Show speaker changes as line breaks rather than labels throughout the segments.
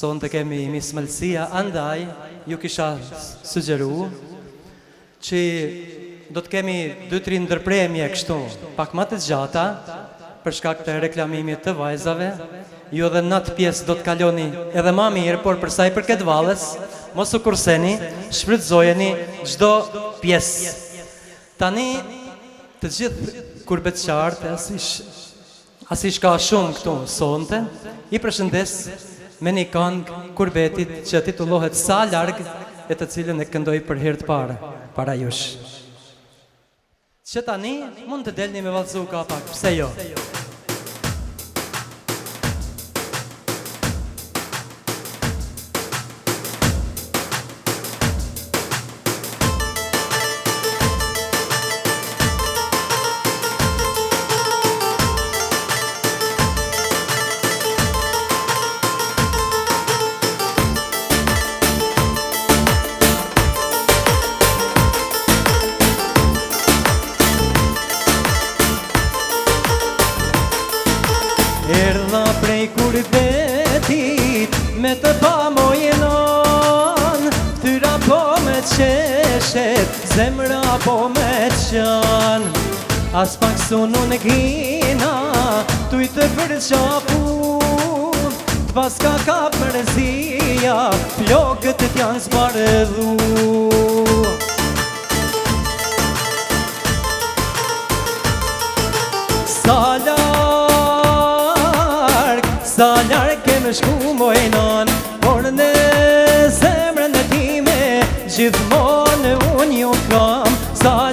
Sonte kemi Miss Malësia, andaj ju kisha sugjeru që do të kemi 2-3 ndërpremje kështu, pak më të gjata, për shkak të reklamimit të vajzave. Ju edhe në atë pjesë do të kaloni edhe ma mirë, por përsa i përket vallës, mos u kurseni, shfrytëzojeni çdo pjesë. Tani të gjithë kurbetçartë, asish ka shumë këtu sonte, i përshëndes me një këngë kurbetit që titullohet Sa larg, e të cilën e këndoj për herë të parë para jush. Që tani mund të delni me vallëzuka pak, pse jo? Erdha prej kurbetit me të pamojenon, tyra po me qeshet, zemra po me qan. As pak sunu në kina, tuj të përqapu, t'paska ka përzia, flokët t'janë zbardhu. Sa larg kemë shku mojnon, por në zemrën e time gjithmonë unë ju kam. Sa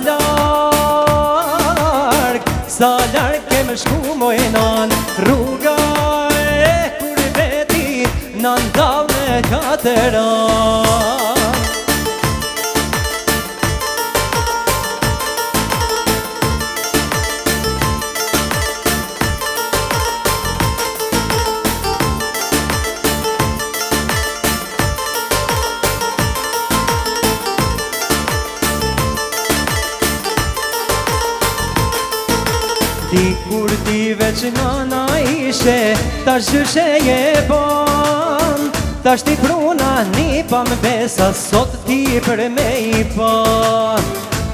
larg kemë shku mojnon, rruga e kurbetit na ndall në katëran. Dikur ti veç nana ishe, tash gjyshe je bon, tash ti pruna një pa më besa, sot ti për me i pan.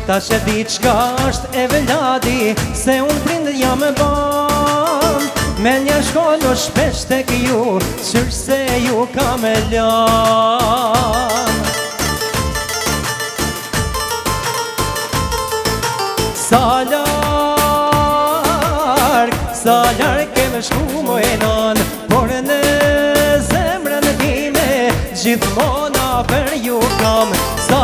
Tash e di qka është e veladi, se unë prindë jam e ban. Me nja shkollu shpesh tek ju, qërë se ju ka me lan. Sa larg kemë shku mojnon, por në zemrën time gjithmona për ju kam. Sa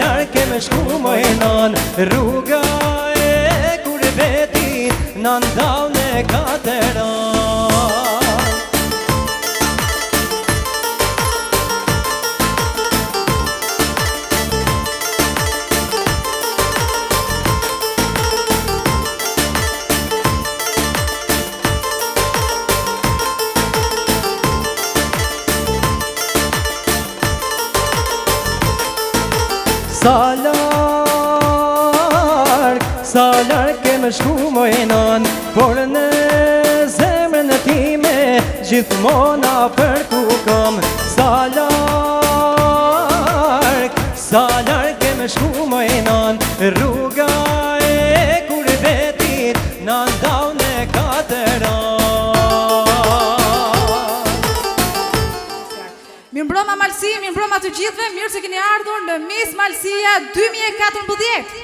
larg kemë shku mojnon, rruga e kurbetit na ndall në katëran. Sa larg kemë shku mojnon, por në zemrën e time gjithmona për ku kam. Sa larg kemë shku mojnon, rruga e kurbetit na ndall në katëran.
Mirëmbrëma Malësi, mirëmbrëma të gjithëve, mirë se keni ardhur në Miss Malësia 2014.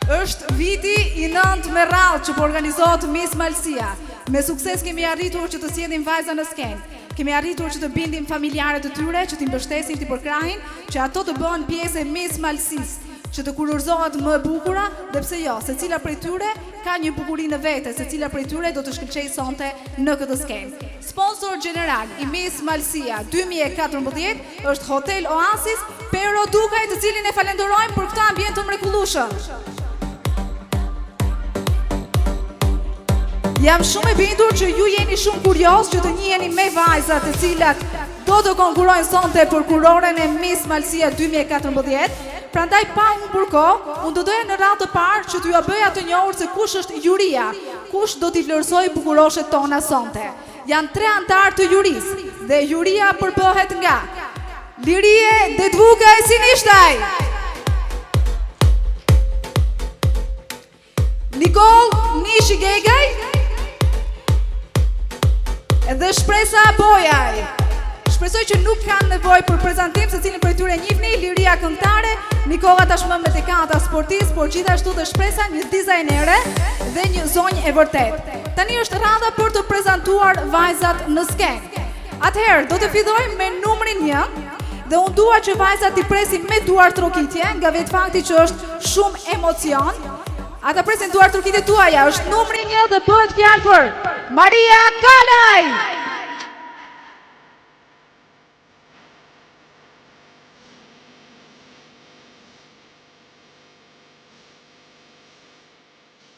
Është viti i 9 me radhë që po organizohet Miss Malësia. Me sukses kemi arritur që të sjellim vajza në skenë. Kemi arritur që të bindim familjarët e tyre, që t'i mbështesim, t'i përkrahin, që ato të bëhen pjesë e Miss Malësisë, që të kurorzohet më e bukura, dhe pse jo, secila prej tyre ka një bukurinë vete, secila prej tyre do të shkëlqejë sonte në këtë skenë. Sponsor general i Miss Malësia 2014 është Hotel Oasis Pero Dukaj, të cilin e falenderojmë për këtë ambient të mrekullueshëm. Jam shumë e bindur që ju jeni shumë kurios që të njiheni me vajzat të cilat do të konkurrojnë sonte për kuroren e Miss Malësia 2014. Prandaj pa unë burko, unë do doja në radhë të parë që t'ju bëja të njohur se kush është juria kush do t'i vlerësoj bukuroshet tona sonte. Janë 3 antarë të jurisë dhe juria përbëhet nga Lirie Detvukaj Sinishtaj, Nikol Nishigegaj dhe Shpresa Bojaj. Shpresoj që nuk kanë nevojë për prezantim, se cilin për tyre njihni. Liria këngëtare, Nikola tashmë me tekanta sportist, por gjithashtu dhe Shpresa një dizajnere dhe një zonjë e vërtet. Tani është rradha për të prezantuar vajzat në skenë. Atëherë, do të fillojmë me numrin 1 dhe unë dua që vajzat t'i presim me duar trokitje, nga vetë fakti që është shumë emocion. Ata presin duar trokitje tuaja, është numri 1 dhe bëhet fjalë për Maria Kalaj.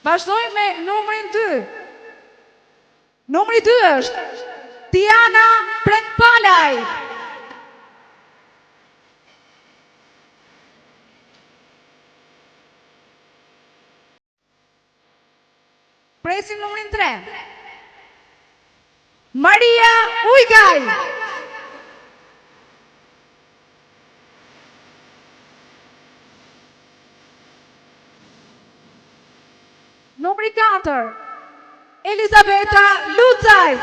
Vazhdojmë me numrin 2. Numri 2 është Tiana Prenkpalaj. Presim numrin 3. Maria Ujgaj. Numri 4. Elizabeta Lucaj.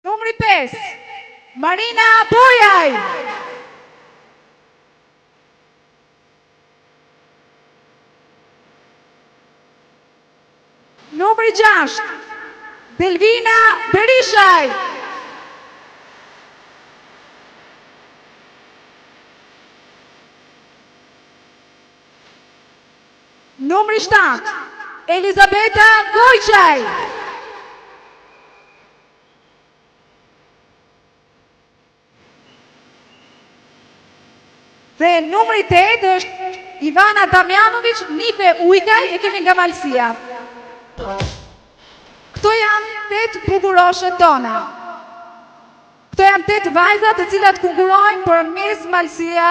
Numri 5. Marina Bojaj. Numri 6. Delvina Berishaj. Numri 7. Elizabeta Gojqaj. Dhe numri 8 është Ivana Damjanović Nipe Ujkaj, e kemi nga Malësia. Këto janë 8 bukuroshet tona. Këto janë 8 vajzat të cilat konkurrojnë për Miss Malësia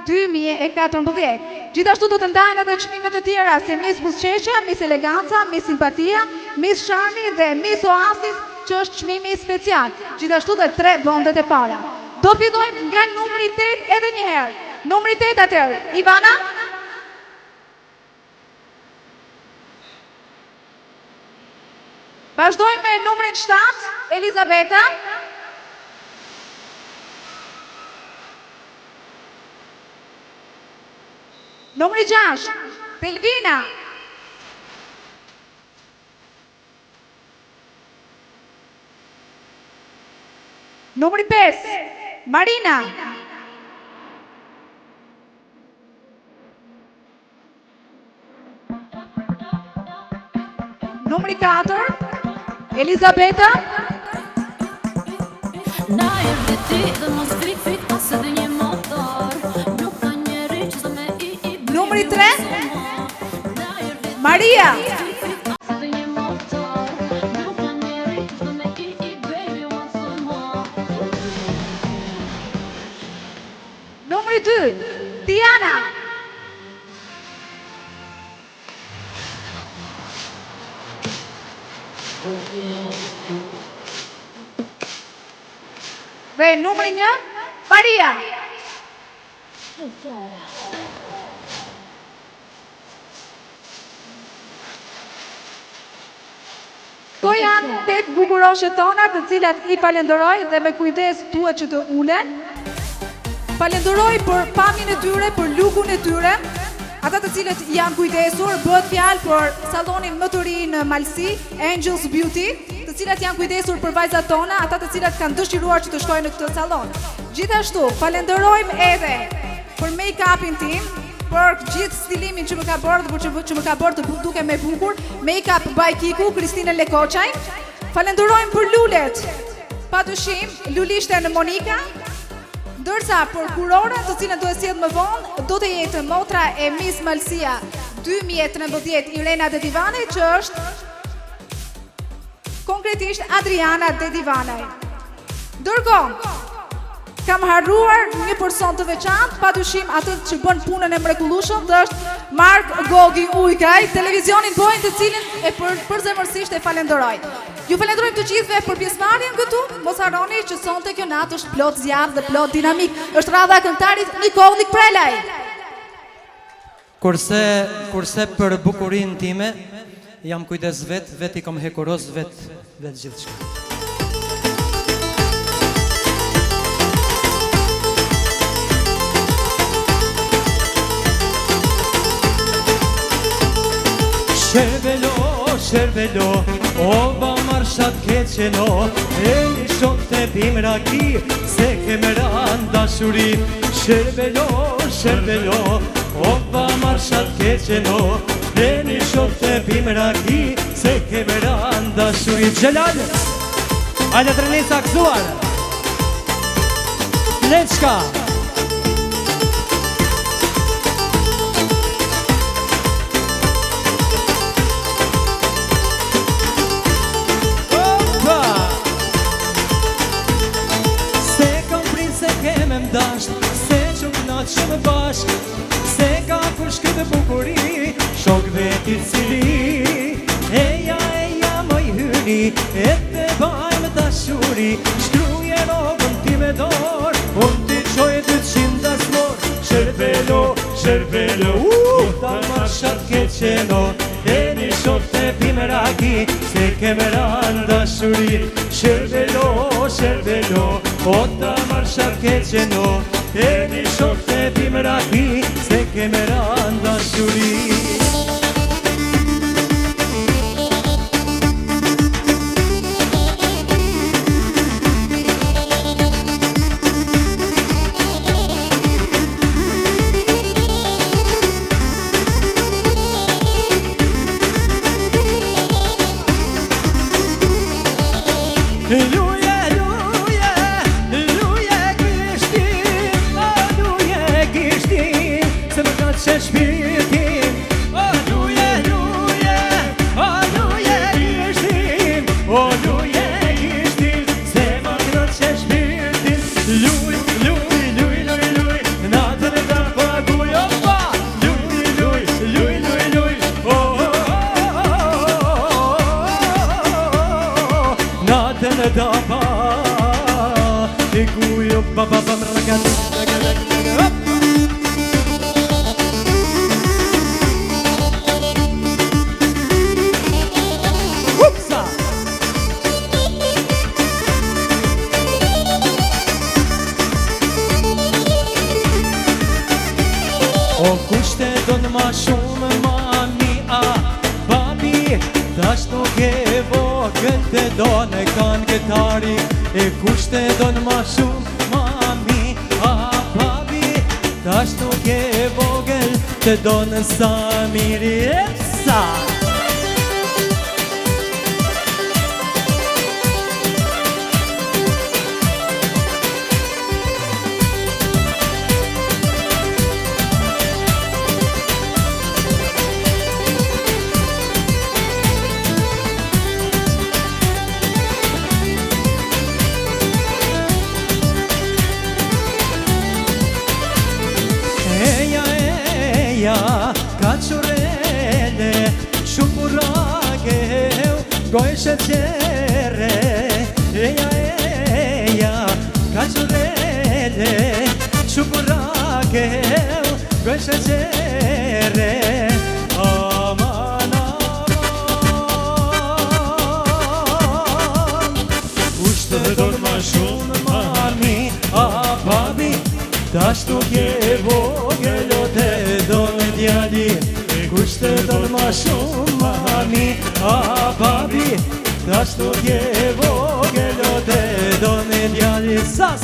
2014. Gjithashtu do të ndajnë edhe çmimet e tjera si Miss Buzqeqja, Miss Eleganca, Miss Simpatia, Miss Charmi dhe Miss Oasis, që është çmimi special. Gjithashtu dhe 3 vendet e para. Do fillojmë nga numri 8 edhe një herë. Numri 8 atëherë, Ivana. Vazhdojmë me numrin 7, Elizabeta. Numri 6, Delvina. Numri 5, Marina. Numri 4, Elizabeta.
Na e veti dhe mos fit pas edhe një motor. Nuk ka njeri që sa me i
Numri 3, Maria.
pas edhe një motor. Nuk ka njeri që sa me i baby wants some more.
Numri 2, Tiana. Dhe numri 1, Maria. Këto janë 8 bukuroshet tona, të cilat i falenderoj dhe me kujdes duhet që të ulen. Falenderoj për pamjen e tyre, për lukun e tyre. Ata të cilët janë kujdesur, bëhet fjalë për sallonin më të ri në Malësi, Angels Beauty, të cilat janë kujdesur për vajzat tona, ata të cilat kanë dëshiruar që të shkojnë në këtë sallon. Gjithashtu, falenderojmë edhe për make-upin tim, për gjithë stilimin që më ka bërë dhe që më ka bërë të duke me bukur, make-up by Kiku, Kristina Lekoçaj. Falenderojmë për lulet, padyshim, lulishten Monika. Ndërsa për kurorën, të cilën do e sjell më vonë, do të jetë motra e Miss Malësia 2013 Irena Dedivanaj, që është konkretisht Adriana Dedivanaj. Ndërkohë, kam harruar një person të veçantë, padyshim atë që bën punën e mrekullueshëm, dhe është Mark Gogi Ujkaj, televizionin Point, të cilin e përzemërsisht e falenderoj. Ju falenderojmë të gjithëve për pjesëmarrjen këtu. Mos harroni që sonte kjo natë është plot zjarr dhe plot dinamik. Është radha e këngëtarit Nikolnik Prelaj.
Kurse për bukurinë time jam kujdes vet I kam hekuros vet gjithçka. Sherbelo, ova marshat keqeno, e një shok të bim raki, se kemeran dashuri. Sherbelo, ova marshat keqeno, e një shok të bim raki, se kemeran dashuri. Gjelal, ajde të rënisa këzuar, Lechka. Se që knaqë që më bashk, se ka kur shkëtë bukuri, shok veti cili. Eja më I hyni, e të bajmë dashuri, shkruje rogën ti me dorë, unë ti qoj 200 dasmor. Sherbelo, ta marshat keqeno, e një shok të bime raki, se kemeran dashuri. Sherbelo, o ta marshat keqeno, e një shok të bime raki, se kemeran dashuri. O kushte do në ma shumë mami a babi, tash nuk e vogël të do në kanë këtari. E kushte do në ma shumë mami a babi, tash nuk e vogël të do në Samiri e sa. Ka qurele, shumurake, gojshë qere. Eja, ka qurele, shumurake, gojshë qere. Aman, kushtë do në ma shumë mami a babi, tash nuk e vogël o të do në djali. Kushtë do në ma shumë mami a babi, tash nuk e vogël o të do në djali. Sa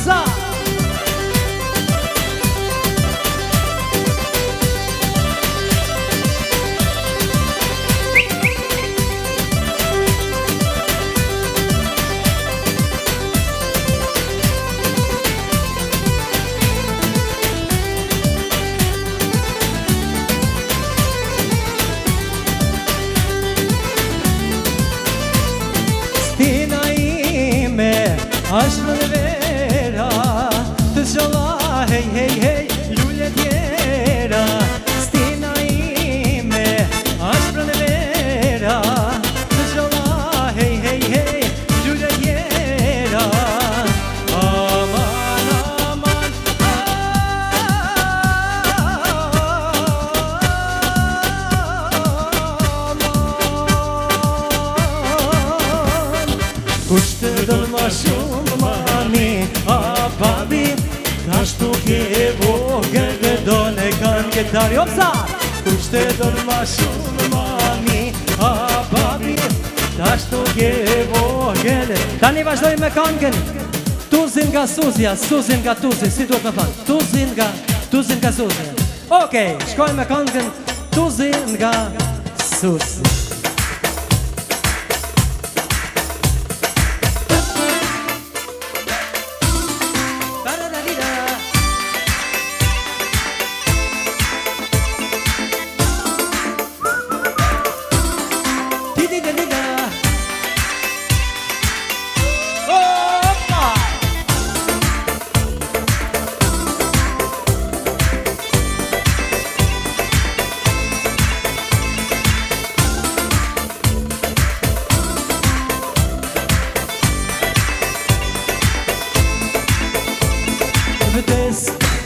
Ashtë në vera të Kush të don ma shumë mami, a babi, ashtu ke e vogël dhe don e kanë ketari, opsa! Kush të don ma shumë mami, a babi, ashtu ke e vogël. Tani vazhdojmë me këngën Tuzin nga Suzja, Suzin nga Tuzi, si duhet me thënë? Tuzin nga Suzja. Okej, shkojmë me këngën Tuzin nga Suzi.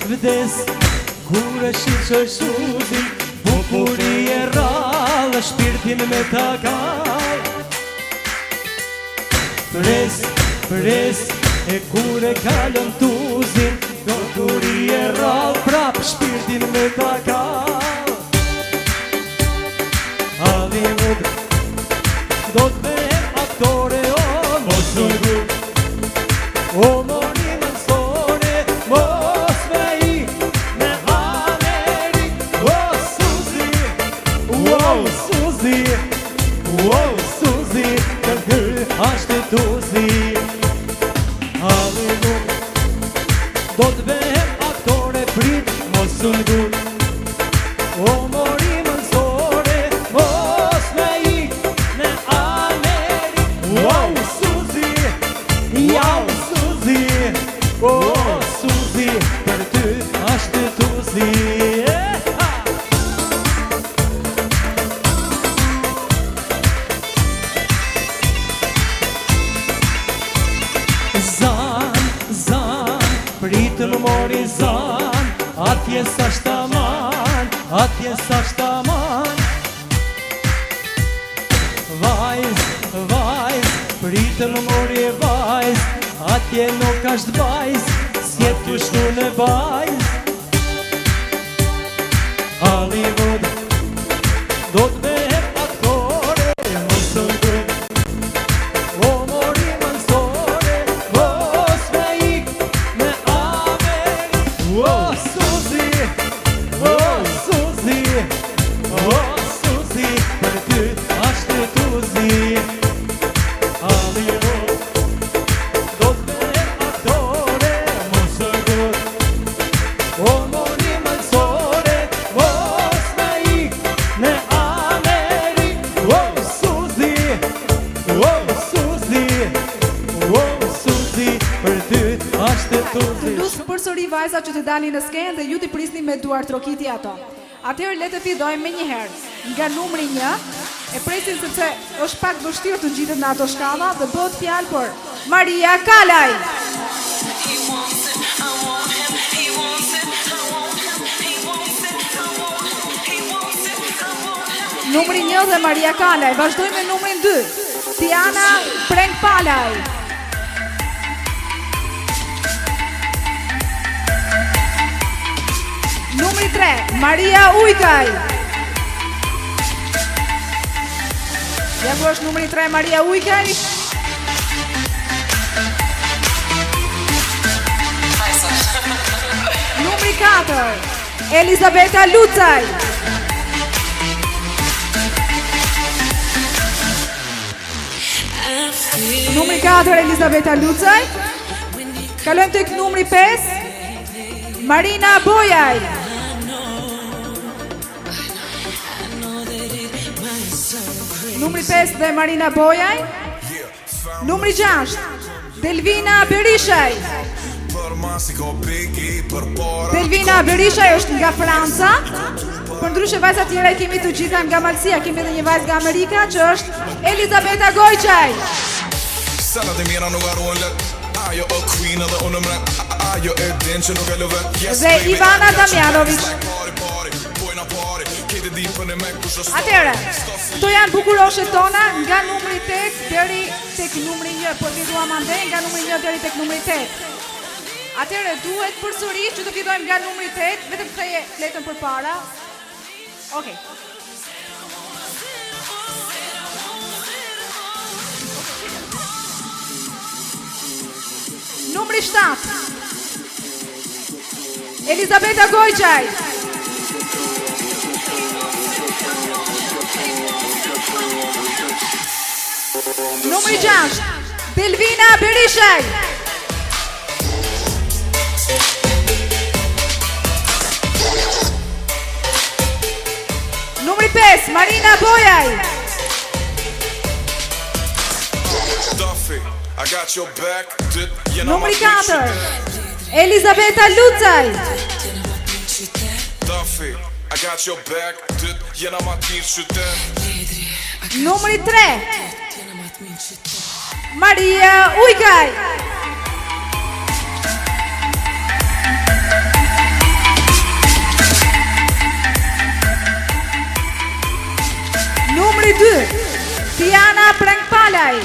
Vdes, kur e shqyqoj Suzi, bukuri e rrallë, shpirtin me takal. Pres, e kur e kalon Tuzin, bukuri e rrallë, prap shpirtin me takal. Hollywood, do të me aktore, o mos në gut, o mori mësore, mos me i me Amerik, o Suzi, të kërë ashtë Tuzi. Hollywood, do të behem aktore, prit, mos në gut, o mori mësore, mos me i me Amerik, o Suzi, o Suzi, për ty ashtë Tuzi. Zan, pritë më mori zan, atje sa shtaman, Vajz, pritë më mori vajz, atje nuk ashtë bajz, s'jet të shtu në bajz. Hollywood, do të behem aktore, mos në gut, o mori mënsore, mos me ik me Amerik, o Suzi, për ty ashtë Tuzi. Hollywood, do të behem aktore, mos në gut, o mori mënsore, mos me ik me Amerik, o Suzi, për ty ashtë Tuzi.
Lusë përsëri vajza që të dalin në skenë dhe ju t'i prisni me duar trokiti ato. Atëherë le të fidojmë me njëherë nga numri 1, e presin sepse është pak vështirë të ngjitet në ato shkalla dhe bëhet fjalë për Maria Kalaj. Numri 1 dhe Maria Kalaj. Vazhdojmë me numrin 2, Tiana Prengpalaj. Numri 3, Maria Ujkaj. Ja ku është numri 3, Maria Ujkaj. Numri 4, Elizabeta Lucaj. Numri 4, Elizabeta Lucaj. Kalojmë tek numri 5, Marina Bojaj. Numri 5 dhe Marina Bojaj. Numri 6, Delvina Berishaj. Delvina Berishaj është nga Franca. Për ndryshe vajzat tjera i kemi të gjitha nga Malësia. Kemi edhe një vajzë nga Amerika që është Elizabeta Gojqaj. Dhe Ivana Damjanović. Atere, këto janë bukuroshet tona nga numri 8 deri tek numri 1, por ti duam andej nga numri 1 deri tek numri 8. Atere, duhet përsëri që të fillojmë nga numri 8, vetëm ktheje fletën përpara. Okej. Numri 7. Elizabeta Gojqaj. Numri 6. Delvina Berishaj. Numri 5. Marina Bojaj. Numri 4. Elizabeta Lucaj. Numri 3. Maria Ujkaj. Numri 2. Tiana Prangpalaj.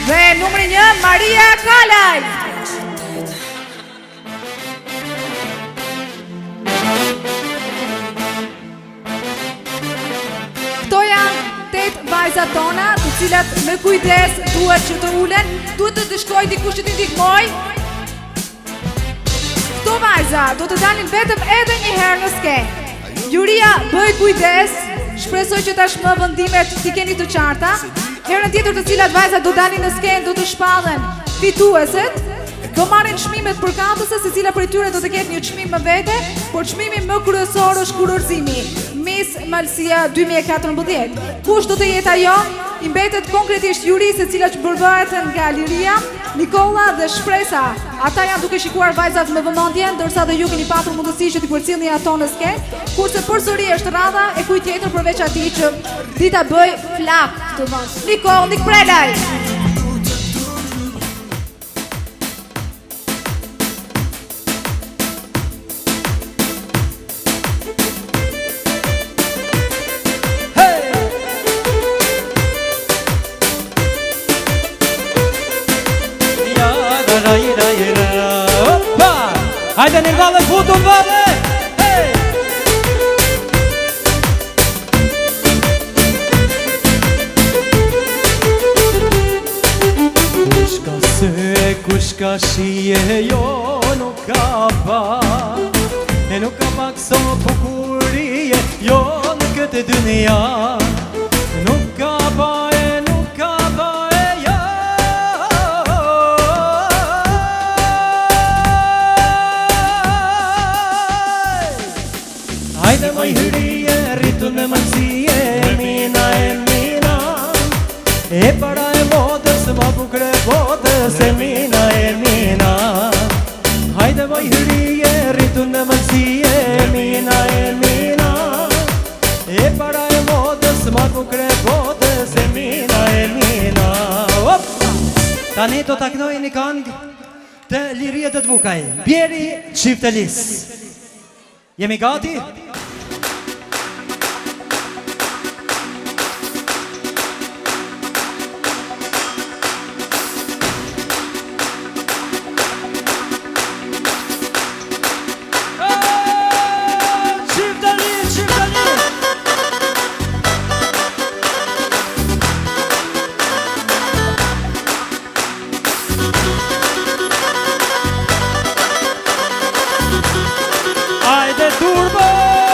Dhe numri 1, Maria Kalaj. Këto janë 8 vajzat tona, të cilat me kujdes duhet që të ulen, duhet të dëshkoj dikush që t'i ndihmoj. Këto vajza do të dalin vetëm edhe një herë në skenë. Juria, bëj kujdes, shpresoj që tashmë vendimet t'i keni të qarta. Herën tjetër të cilat vajzat do dalin në skenë do të shpallen fitueset, do marrin çmimet përkatëse, secila prej tyre do të ketë një çmim më vete, por çmimi më kryesor është kurorëzimi Miss Malsia 2014. Kush do të jetë ajo? I mbetet konkretisht jurisë e cila që bërbëhet nga Liria, Nikola dhe Shpresa. Ata janë duke shikuar vajzat me vëmendje, ndërsa dhe ju keni patur mundësi që t'i përcjellni ato në skenë, kurse përsëri është radha e kujt tjetër përveç atij që dita bëj flak këtë vend. Nikol Nikprelaj.
Hajde në vale, futu në vale! Kush ka se, kush ka shije, jo nuk ka pa. E nuk ka pak so bukurie, jo në këtë dunia. Nuk ka pa, e nuk ka pa, e jo. Hajde moj hyrije, rritu në mënësie, mina e mina. E para e modës, ma bukre botës, e mina e mina. Hajde moj hyrije, rritu në mënësie, mina e mina. E para e modës, ma bukre botës, e mina e mina. Tani do t'aknoj një këngë të Liria të Tvukaj, Bjeri Çiftelis. Jemi gati? Hajde turbo!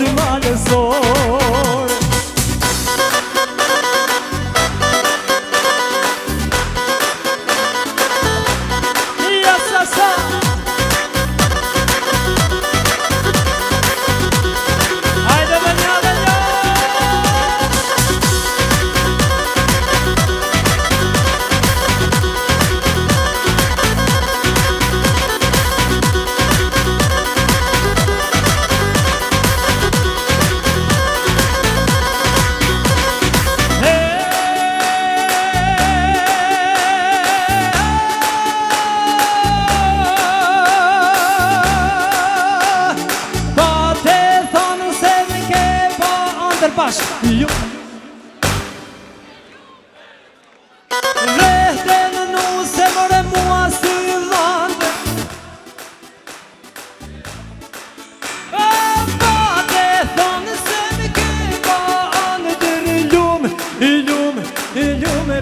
sy malësor. Ja sa hajde me një dhe një. Jo Rehte në nuse more mua sy dhande Pate thonë se mi ke pa anë dërë lume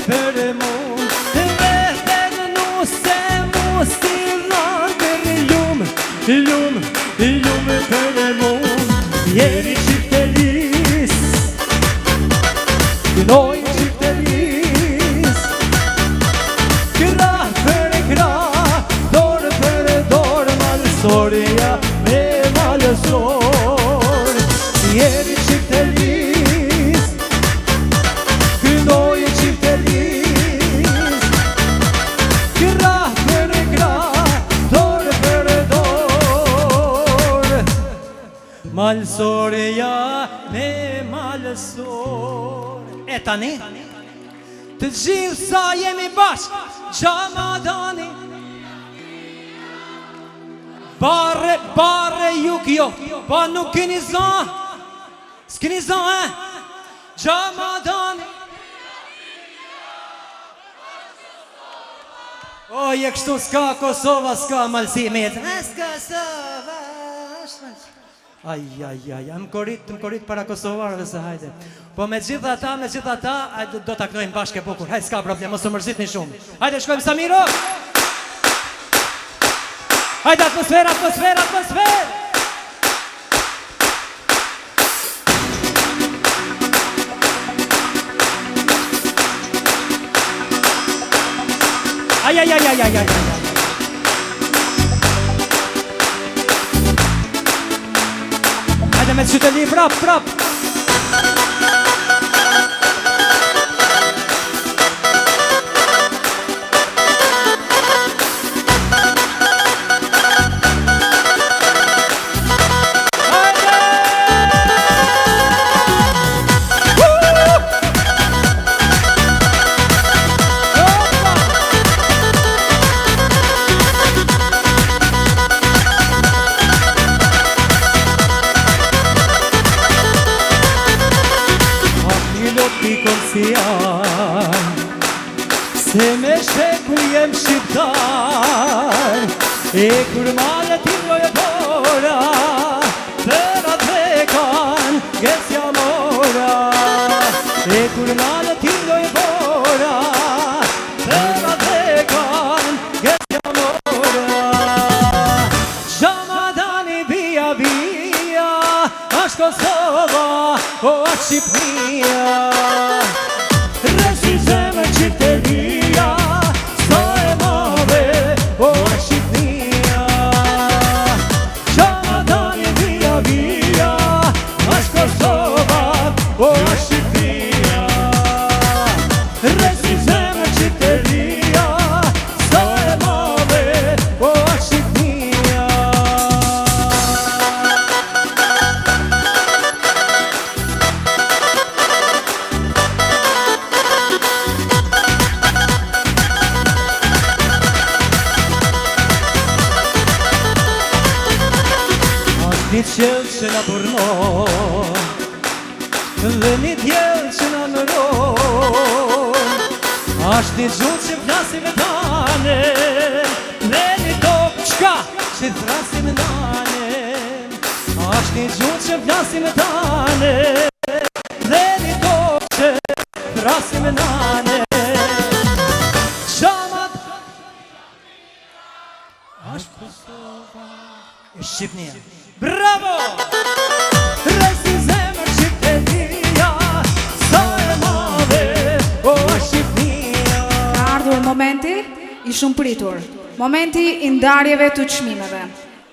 për e mund Rehte në nuse mua sy dhande lume për e mund Jeri qytelis Kënoj qytelis Krah për e krah Dorë për e dorë Malësoria me malësor Jeri qytelis Kënoj qytelis Krah për e krah Dorë për e dorë Malësoria me malësor E tani, të gjithë sa jemi bashkë, Gjamadani Bare ju kjo, pa nuk keni zon S'keni zon, Gjamadani O, je kështu s'ka Kosova, s'ka malësimit S'ka Kosova, Aj, më korit para Kosovarëve se hajde. Po me gjitha ta, do ta knojmë bashkë e bukur. Hajde, s'ka problem, mos u mërzitni shumë. Hajde, shkojmë Samiro! Hajde, atmosfer! Aj. Hajde me të qyteli, prap Se me sheku jem shqiptar E kur male t'ingoj e bora Tëra dhekan gesja mora E kur male t'ingoj e bora Tëra dhekan gesja mora Gjamadani bia Ashtë Kosova o ashtë Shqipnia Resi zemër qytetia Sa e madhe o Shqipnia Gjamadani via Ashtë Kosova o Shqipnia Resi zemër qytetia Sa e madhe o Shqipnia Një qëllë që nga burnon Dhe një djellë që nga mëron Ashtë një gjutë që flasim e tane Dhe një tokë qka që thrasim e nane Ashtë një gjutë që flasim e tane Dhe një tokë që thrasim e nane Qamat Ashtë Kosova e Shqipnia Bravo!
pritur. Momenti i ndarjeve të çmimeve.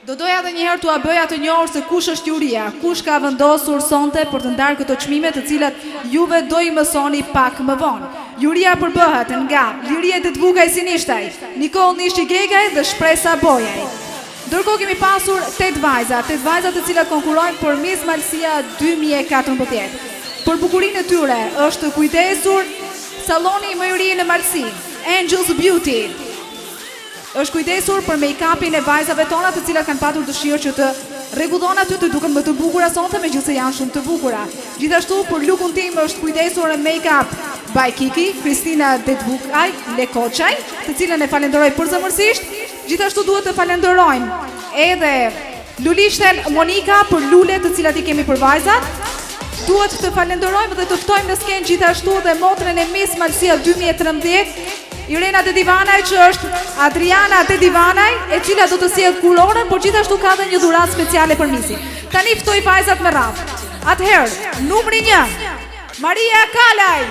Do doja edhe njëherë t'ua bëja të njohur se kush është juria, kush ka vendosur sonte për të ndarë këto çmime të cilat juve do i mësoni pak më vonë. Juria përbëhet nga Liria Detvukaj Sinishtaj, Nikol Nishi Gegaj dhe Shpresa Bojaj. Ndërkohë kemi pasur 8 vajza të cilat konkurrojnë për Miss Malësia 2014. Për bukurinë e tyre është kujdesur salloni më i ri në Malësi, Angels Beauty. Është kujdesur për make-upin e vajzave tona të cilat kanë patur dëshirë që të rregullon aty të duken më të bukura sonte megjithëse janë shumë të bukura. Gjithashtu për lookun tim është kujdesur make-up by Kiki, Kristina Detvukaj, Lekoçaj, të cilën e falenderoj përzemërsisht. Gjithashtu duhet të falenderojmë edhe Lulishten Monika për lule të cilat i kemi për vajzat. Duhet të falenderojmë dhe të ftojmë në skenë gjithashtu dhe motrën e Miss Malësia 2013, Irena Dedivanaj, që është Adriana Dedivanaj, e cila do të sjellë kuronën, por gjithashtu ka dhe një dhuratë speciale për Missin. Tani ftoj vajzat me radhë. Atëherë, numri 1, Maria Kalaj.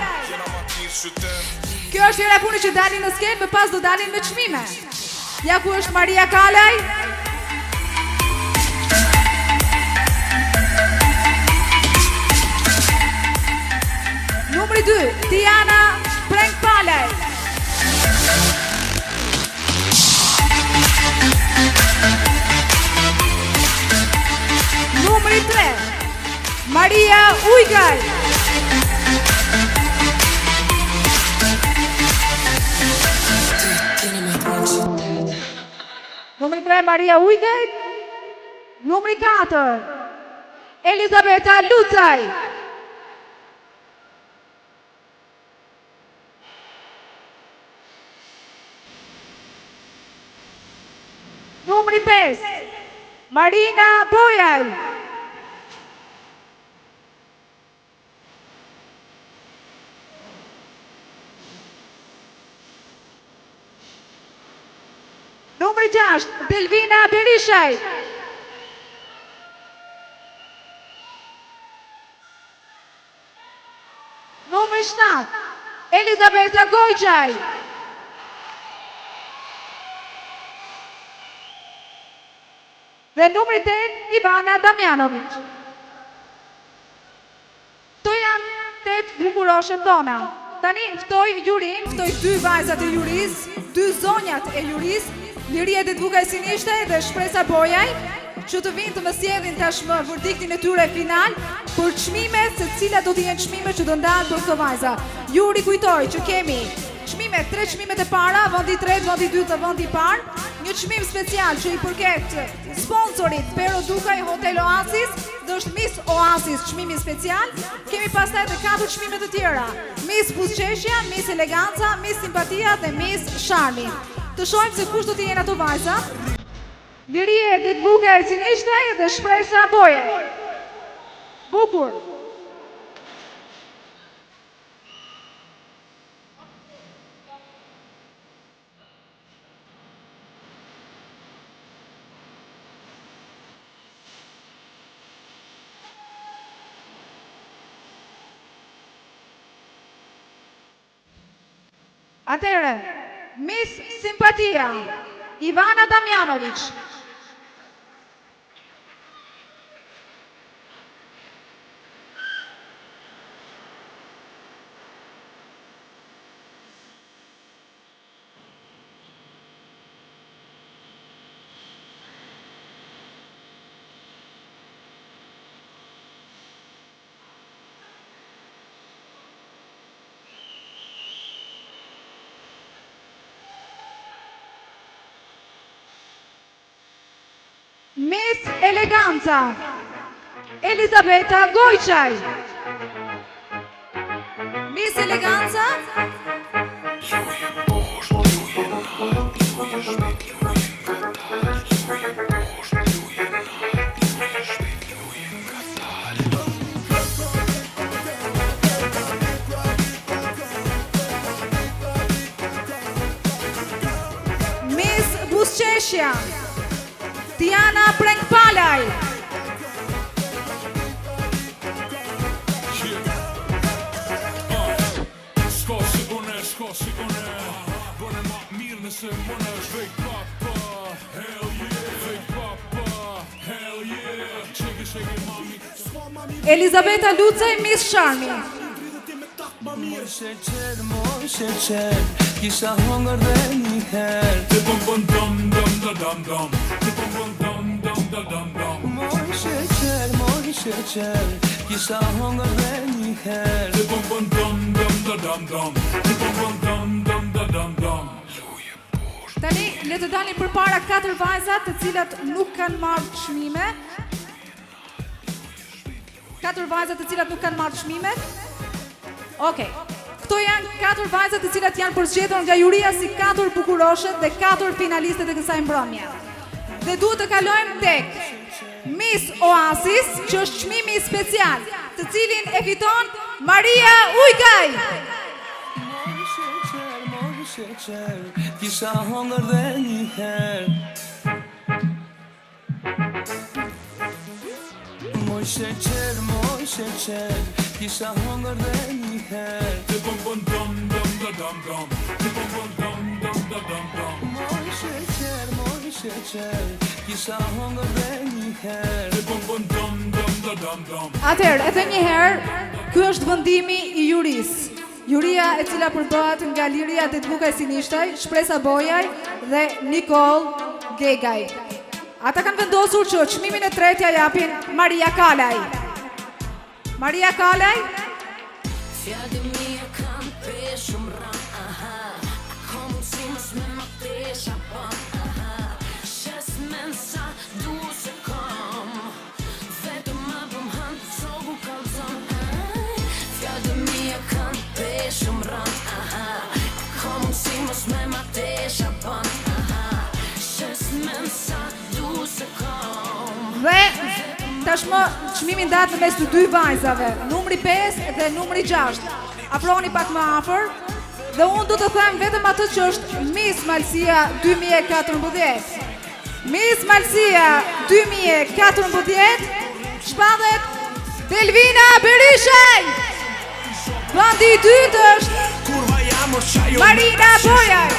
Kjo është hera puni që dalin në skenë, më pas do dalin me çmime. Ja ku është Maria Kalaj. Numri 2, Diana Prengpalaj. Numri 3, Maria Ujgaj. Numri 3, Maria Ujgaj. Numri 4, Elizabeta Lucaj. Numri 5, Marina Bojaj. Numri 6, Delvina Berishaj. Numri 7, Elizabeta Gojçaj. Dhe numri 8, Ivana Damjanović. Këto janë 8 bukuroshën tona. Tani ftoj jurin, ftoj 2 vajzat e juris, 2 zonjat e juris, Liria Detvukaj Sinishtaj dhe Shpresa Bojaj, që të vinë të më sjellin tashmë verdiktin e tyre final për çmimet, se cilat do të jenë çmime që do ndahen për këto vajza. Juri kujtoj që kemi çmime, 3 çmimet e para, vendi i tretë, vendi i dytë dhe vendi i parë, një çmim special që i përket sponsorit Pero Dukaj Hotel Oasis, dhe është Miss Oasis çmimi special. Kemi pastaj edhe 4 çmime të tjera: Miss Buzqeshja, Miss Eleganca, Miss Simpatia dhe Miss Charmi. Të shohim se kush do të jenë ato vajza. Liria Detvukaj Sinishtaj dhe Shpresa Bojaj. Bukur. Atëre, Miss Simpatia, Ivana Damjanović. Miss Eleganca, Elizabeta Gojçaj. Miss Eleganca. Miss Buzqeshja, Diana Prengpalaj.
Shko si une, bëne ma mirë nëse mëne
Elizabeta Lucaj, Miss Sharmi.
Moj sheqer, kisha hongër dhe një herë. Të pom pom dom dom da dom dom. Të pom pom dom dom da dom dom. Moj sheqer, kisha hongër dhe një herë. Të pom pom dom dom da dom dom. Të pom pom dom dom da dom dom.
Tani, le të dalin përpara 4 vajzat të cilat nuk kanë marrë çmime. 4 vajzat të cilat nuk kanë marrë çmimet. Okej. Këto janë 4 vajzat të cilat janë përzgjedhur nga juria si 4 bukuroshet dhe 4 finalistët e kësaj mbrëmje. Dhe duhet të kalojmë tek Miss Oasis, që është çmimi special, të cilin e fiton Maria Ujkaj.
Moj sheqer, kisha hongër dhe një herë. Moj sheqer, kisha hongër dhe një herë. Të pom pom dom dom da dom dom. Të pom pom dom dom da dom dom. Moj sheqer, kisha hongër dhe një herë. Të pom pom dom dom da dom dom.
Atëherë, e them një herë, ky është vendimi i jurisë. Juria e cila përbëhet nga Liria Detvukaj Sinishtaj, Shpresa Bojaj dhe Nikol Gegaj. Ata kanë vendosur që çmimin e tretë ja japin Maria Kalaj. Maria Kalaj.
Fjallë mia kanë peshëm ran, kom si mës me më tesha pan, shes men sa du se kom, vetëm më bëm hanë të sobu kalzon. Fjallë mia kanë peshëm ran, kom si mës me më tesha pan, shes men sa du se kom.
Dhe tashmë çmimin datë në mes të 2 vajzave, numri 5 dhe numri 6. Afroni pak më afër. Dhe unë do të them vetëm atë që është Miss Malësia 2014. Miss Malësia 2014 shpallet Delvina Berishaj. Vendi i dytë është Marina Bojaj.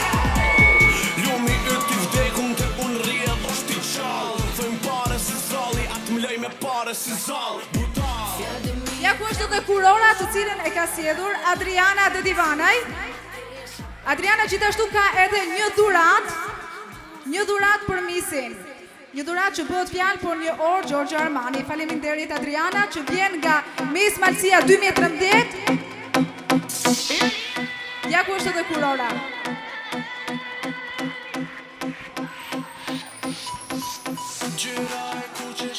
Lumi yt i vdekun të unë rrjedh është i gjallë. Thojmë pare si zalli, atë më lej me pare si zallë.
Ja ku është edhe kurora të cilën e ka sjedhur Adriana Dedivanaj. Adriana gjithashtu ka edhe një dhurat për misin. Një dhurat që bëhet fjalë për një orë Giorgio Armani. Faleminderit Adriana që vjen nga Miss Malësia 2013. Ja ku është edhe kurora.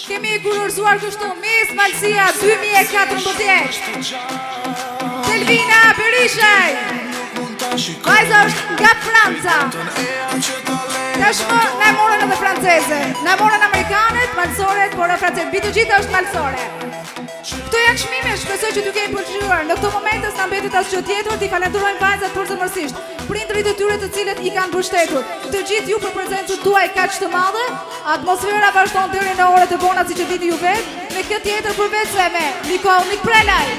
Kemi kurorzuar kështu Miss Malësia 2014. Delvina Berishaj. Vajza është nga Franca. Tashmë na morën edhe franceze. Na morën amerikanët, malësoret, por francezët. Bitë gjithë është malësore. Këto janë çmime, shpresoj që t'ju kemi pëlqyer. Në këtë moment s'na mbetet asgjë tjetër, t'i falenderojmë vajzat përzemërsisht, prindrit e tyre të cilët i kanë mbështetur. Të gjithë ju për prezencën tuaj kaq të madhe. Atmosfera vazhdon deri në orët e vona siç e dini ju vetë. Me këtë tjetër përveç se me Nikol Prelaj.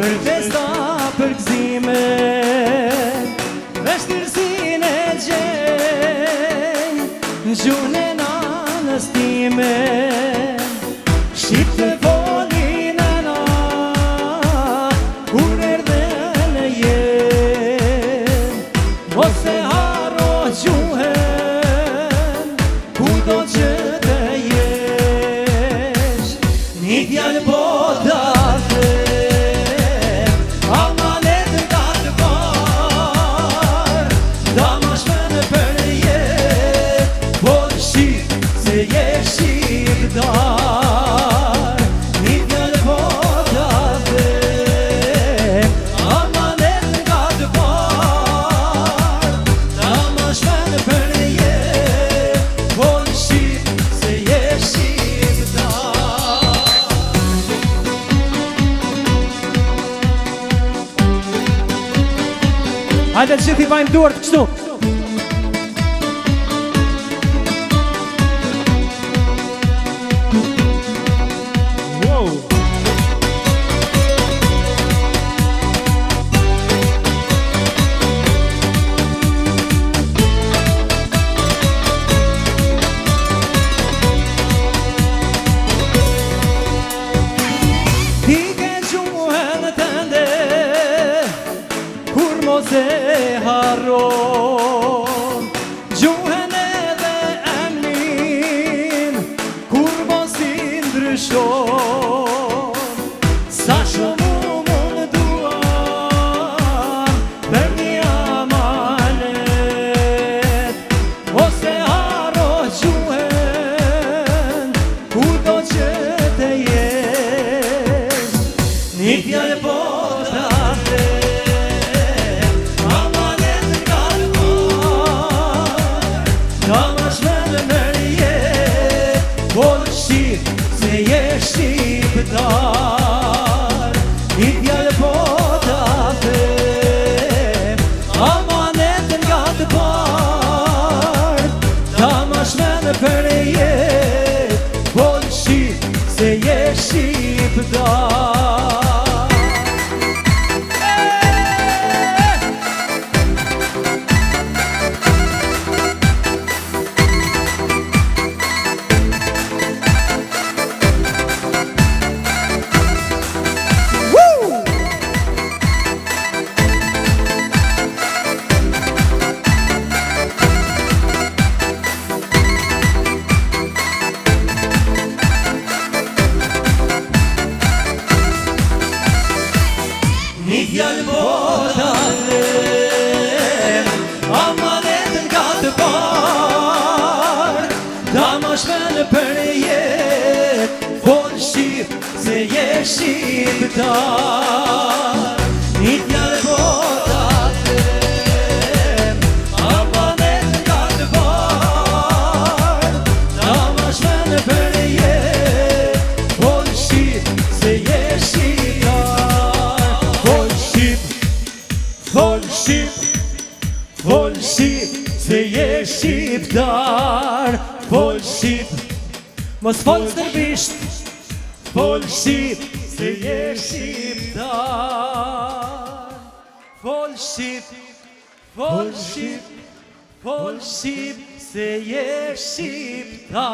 Për festa, për gëzime, vështirësinë e gjen, në gjuhën e nanës time, shqip të folin e na, kur erdhe në jen, ose haro gjuhën, ku do që të jesh, një fjallë po da Hajde të gjithi bajmë duart kështu. Se harron gjuhën edhe emnin kur mos I ndryshon sa shumë më duan për një amanet ose harro gjuhën kur do që të jesh një fjallë po shqiptar I fjallë po ta them amanet nga të parë ta ma shmenë për jet po shqip se je shqiptar Një fjallë po ta them amanet nga të parë ta ma shmenë për jet fol shqip se je shqiptar Një fjallë po ta them amanet nga të parë ta ma shmenë për jet fol shqip se je shqiptar Fol shqip se je shqiptar Fol shqip mos fol serbisht Fol shqip se je shqiptar Fol shqip se je shqiptar